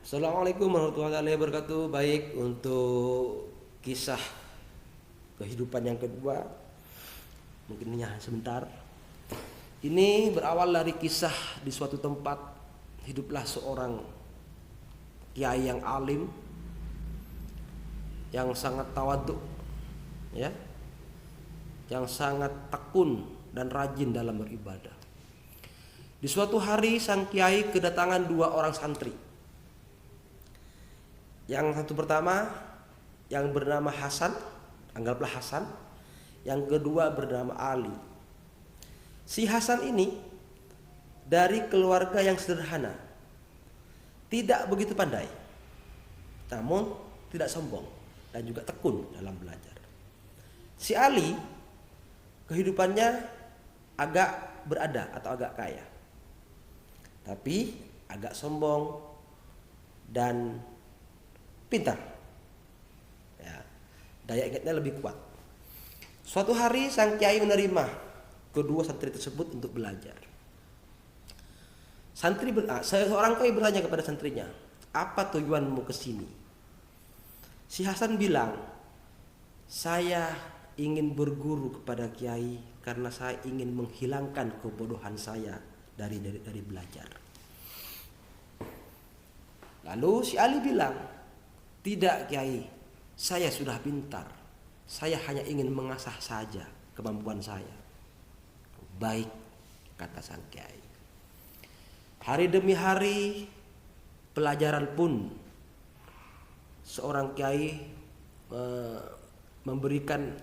Assalamualaikum warahmatullahi wabarakatuh. Baik, untuk kisah kehidupan yang kedua, mungkin hanya sebentar. Ini berawal dari kisah di suatu tempat hiduplah seorang kiai yang alim, yang sangat tawadhu, ya, yang sangat tekun dan rajin dalam beribadah. Di suatu hari sang kiai kedatangan dua orang santri. Yang satu pertama yang bernama Hasan, anggaplah Hasan. Yang kedua bernama Ali. Si Hasan ini dari keluarga yang sederhana, tidak begitu pandai, namun tidak sombong dan juga tekun dalam belajar. Si Ali kehidupannya agak berada atau agak kaya, tapi agak sombong dan pintar, ya, daya ingatnya lebih kuat. Suatu hari sang kiai menerima kedua santri tersebut untuk belajar. Seorang kiai bertanya kepada santrinya, apa tujuanmu ke sini? Si Hasan bilang, saya ingin berguru kepada kiai karena saya ingin menghilangkan kebodohan saya dari belajar. Lalu si Ali bilang, tidak kiai, saya sudah pintar. Saya hanya ingin mengasah saja kemampuan saya. Baik, kata sang kiai. Hari demi hari pelajaran pun seorang kiai memberikan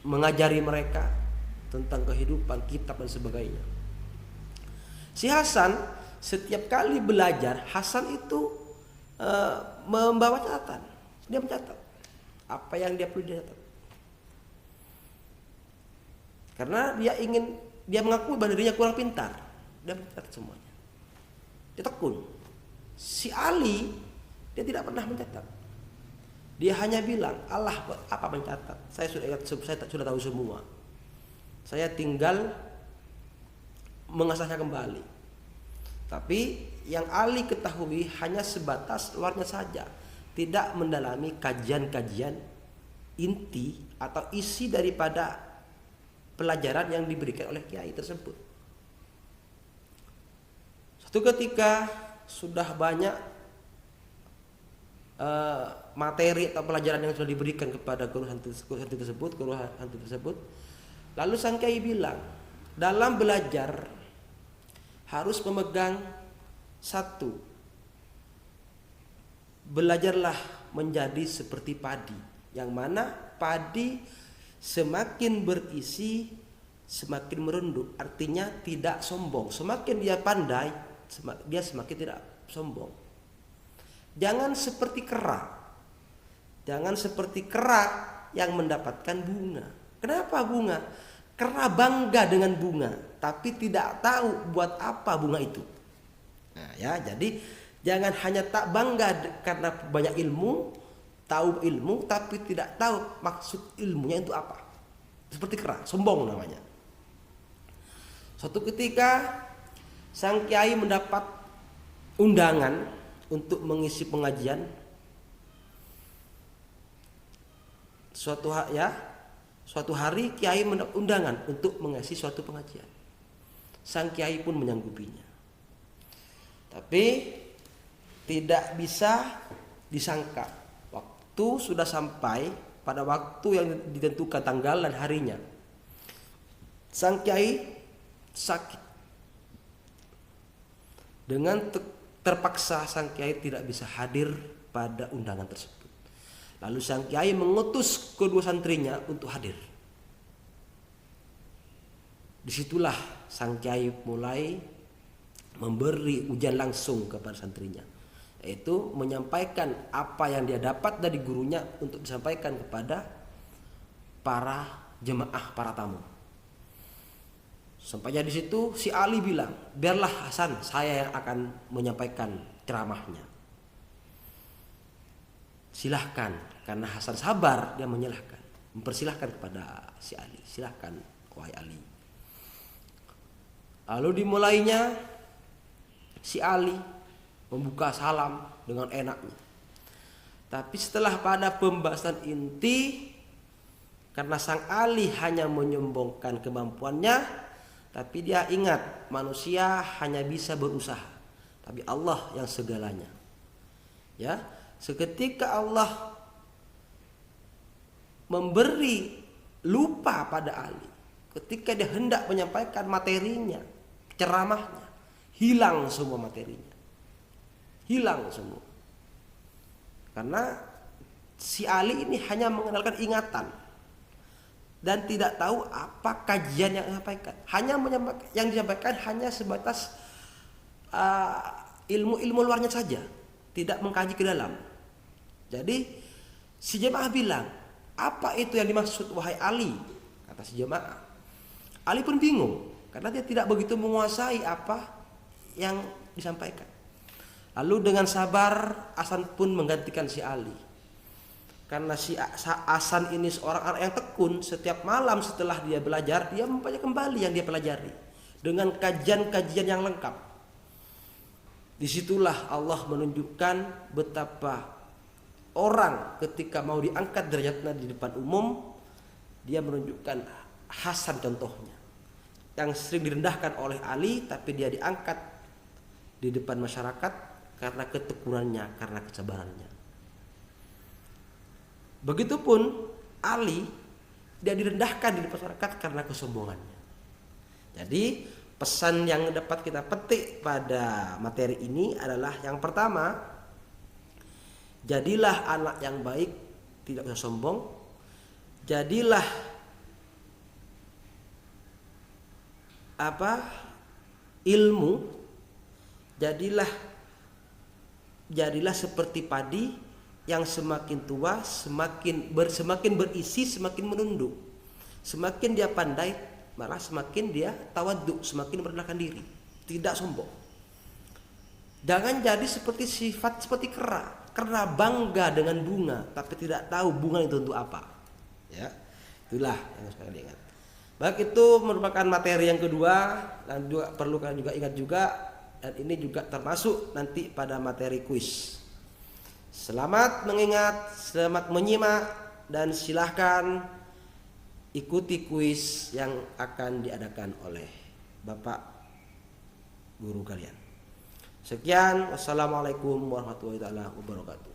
mengajari mereka tentang kehidupan, kitab dan sebagainya. Si Hasan setiap kali belajar, Hasan itu membawa catatan. Dia mencatat apa yang dia perlu dicatat. Karena dia mengakui bahwa dirinya kurang pintar. Dia mencatat semuanya. Dia tekun. Si Ali, dia tidak pernah mencatat. Dia hanya bilang, Allah apa mencatat? Saya sudah tahu semua. Saya tinggal mengasahnya kembali. Tapi yang Ali ketahui hanya sebatas luarnya saja, tidak mendalami kajian-kajian inti atau isi daripada pelajaran yang diberikan oleh kiai tersebut. Suatu ketika sudah banyak materi atau pelajaran yang sudah diberikan kepada guru hantu tersebut, lalu sang kiai bilang, dalam belajar harus memegang satu, belajarlah menjadi seperti padi, yang mana padi semakin berisi semakin merunduk, artinya tidak sombong. Semakin dia pandai, dia semakin tidak sombong. Jangan seperti kera yang mendapatkan bunga. Kenapa bunga? Kera bangga dengan bunga, tapi tidak tahu buat apa bunga itu. Nah, ya, jadi jangan hanya tak bangga karena banyak ilmu, tahu ilmu, tapi tidak tahu maksud ilmunya itu apa. Seperti kera, sombong namanya. Suatu ketika sang kiai mendapat undangan untuk mengisi pengajian. Suatu hari kiai mendapat undangan untuk mengisi suatu pengajian. Sang kiai pun menyanggupinya. Tapi tidak bisa disangka, waktu sudah sampai pada waktu yang ditentukan tanggal dan harinya. Sang kiai sakit. Dengan terpaksa sang kiai tidak bisa hadir pada undangan tersebut. Lalu sang kiai mengutus kedua santrinya untuk hadir. Disitulah sang kiai mulai memberi ujian langsung kepada santrinya, yaitu menyampaikan apa yang dia dapat dari gurunya untuk disampaikan kepada para jemaah, para tamu. Sampainya di situ si Ali bilang, biarlah Hasan, saya yang akan menyampaikan ceramahnya. Silahkan, karena Hasan sabar, dia mempersilahkan kepada si Ali. Silahkan wahai Ali. Lalu dimulainya si Ali membuka salam dengan enaknya. Tapi setelah pada pembahasan inti, karena sang Ali hanya menyombongkan kemampuannya, tapi dia ingat manusia hanya bisa berusaha, tapi Allah yang segalanya. Ya, seketika Allah memberi lupa pada Ali, ketika dia hendak menyampaikan materinya, ceramahnya, hilang semua materinya, hilang semua. Karena si Ali ini hanya mengandalkan ingatan dan tidak tahu apa kajian yang disampaikan. Hanya yang disampaikan hanya sebatas ilmu-ilmu luarnya saja, tidak mengkaji ke dalam. Jadi si jemaah bilang, apa itu yang dimaksud wahai Ali? Kata si jemaah. Ali pun bingung karena dia tidak begitu menguasai apa yang disampaikan. Lalu dengan sabar Hasan pun menggantikan si Ali. Karena si Hasan ini seorang anak yang tekun, setiap malam setelah dia belajar, dia membaca kembali yang dia pelajari dengan kajian-kajian yang lengkap. Disitulah Allah menunjukkan betapa orang ketika mau diangkat derajatnya di depan umum, dia menunjukkan Hasan contohnya, yang sering direndahkan oleh Ali, tapi dia diangkat di depan masyarakat karena ketekunannya, karena kesabarannya. Begitupun Ali, dia direndahkan di depan masyarakat karena kesombongannya. Jadi pesan yang dapat kita petik pada materi ini adalah yang pertama, jadilah anak yang baik, tidak usah sombong. Jadilah ilmu, jadilah seperti padi yang semakin tua semakin berisi, semakin menunduk. Semakin dia pandai, malah semakin dia tawaduk, semakin merendahkan diri, tidak sombong. Jangan jadi seperti kera bangga dengan bunga tapi tidak tahu bunga itu untuk apa. Ya, itulah yang harus kalian ingat. Baik, itu merupakan materi yang kedua dan juga perlu kalian juga ingat juga, dan ini juga termasuk nanti pada materi kuis. Selamat mengingat, selamat menyimak, dan silahkan ikuti kuis yang akan diadakan oleh Bapak Guru kalian. Sekian, wassalamualaikum warahmatullahi wabarakatuh.